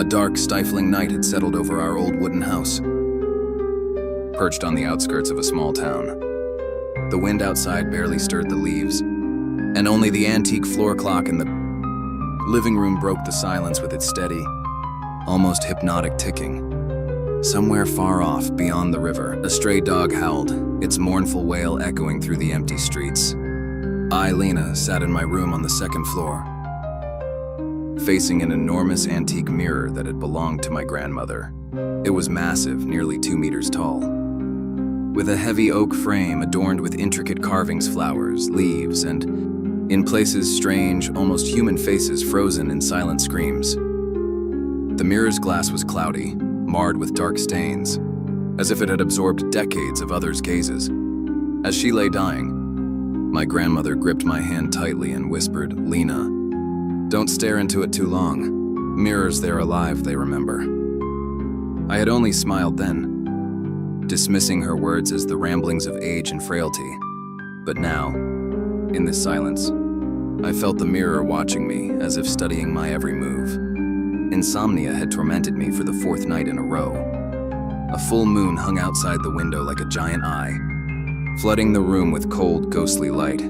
dark, stifling night had settled over our old wooden house, perched on the outskirts of a small town. The wind outside barely stirred the leaves, and only the antique floor clock in the living room broke the silence with its steady, almost hypnotic ticking. Somewhere far off, beyond the river, a stray dog howled, its mournful wail echoing through the empty streets. I, Lena, sat in my room on the second floor, facing an enormous antique mirror that had belonged to my grandmother. It was massive, nearly 2 meters tall, with a heavy oak frame adorned with intricate carvings, flowers, leaves, and, in places, strange, almost human faces frozen in silent screams. The mirror's glass was cloudy, marred with dark stains, as if it had absorbed decades of others' gazes. As she lay dying, my grandmother gripped my hand tightly and whispered, "Lena, don't stare into it too long. Mirrors, they're alive, they remember." I had only smiled then, dismissing her words as the ramblings of age and frailty. But now, in this silence, I felt the mirror watching me as if studying my every move. Insomnia had tormented me for the 4th night in a row. A full moon hung outside the window like a giant eye, flooding the room with cold, ghostly light.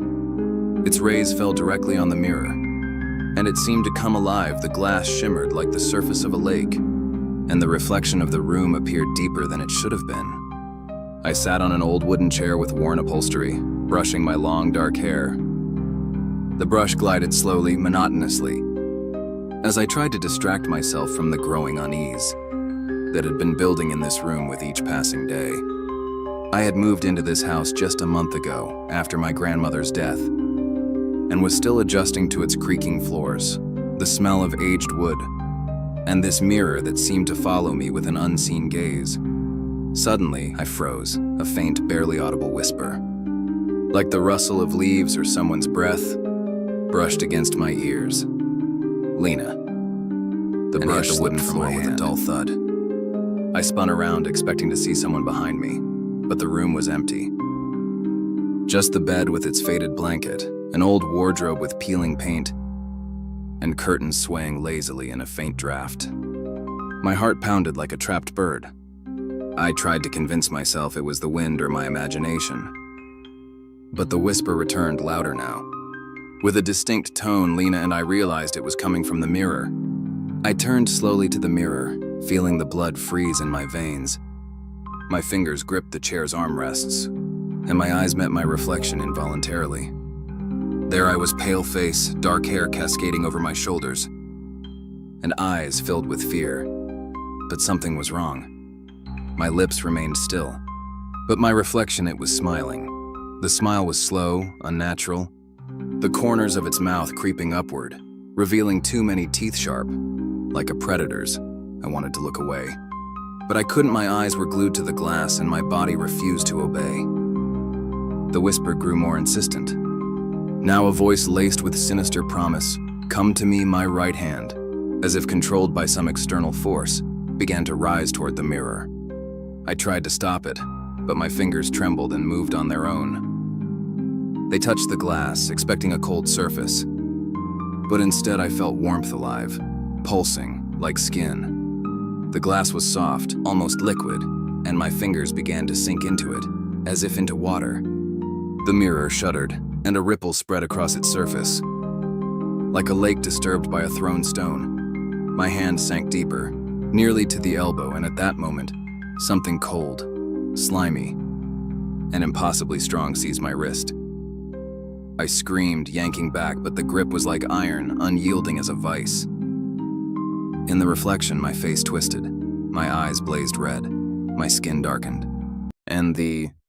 Its rays fell directly on the mirror, and it seemed to come alive. The glass shimmered like the surface of a lake, and the reflection of the room appeared deeper than it should have been. I sat on an old wooden chair with worn upholstery, brushing my long, dark hair. The brush glided slowly, monotonously, as I tried to distract myself from the growing unease that had been building in this room with each passing day. I had moved into this house just a month ago, after my grandmother's death, and was still adjusting to its creaking floors, the smell of aged wood, and this mirror that seemed to follow me with an unseen gaze. Suddenly, I froze, a faint, barely audible whisper, like the rustle of leaves or someone's breath, brushed against my ears. "Lena." The brush slipped from my hand with a dull thud. I spun around, expecting to see someone behind me, but the room was empty. Just the bed with its faded blanket, an old wardrobe with peeling paint, and curtains swaying lazily in a faint draft. My heart pounded like a trapped bird. I tried to convince myself it was the wind or my imagination, but the whisper returned louder now. With a distinct tone, Lena and I realized it was coming from the mirror. I turned slowly to the mirror, feeling the blood freeze in my veins. My fingers gripped the chair's armrests, and my eyes met my reflection involuntarily. There I was, pale face, dark hair cascading over my shoulders, and eyes filled with fear. But something was wrong. My lips remained still, but my reflection, it was smiling. The smile was slow, unnatural, the corners of its mouth creeping upward, revealing too many teeth sharp, like a predator's. I wanted to look away, but I couldn't. My eyes were glued to the glass and my body refused to obey. The whisper grew more insistent. Now a voice laced with sinister promise, "Come to me, my right hand," as if controlled by some external force, began to rise toward the mirror. I tried to stop it, but my fingers trembled and moved on their own. They touched the glass, expecting a cold surface, but instead I felt warmth alive, pulsing like skin. The glass was soft, almost liquid, and my fingers began to sink into it, as if into water. The mirror shuddered, and a ripple spread across its surface, like a lake disturbed by a thrown stone. My hand sank deeper, nearly to the elbow, and at that moment, something cold, slimy, and impossibly strong seized my wrist. I screamed, yanking back, but the grip was like iron, unyielding as a vice. In the reflection, my face twisted, my eyes blazed red, my skin darkened, and the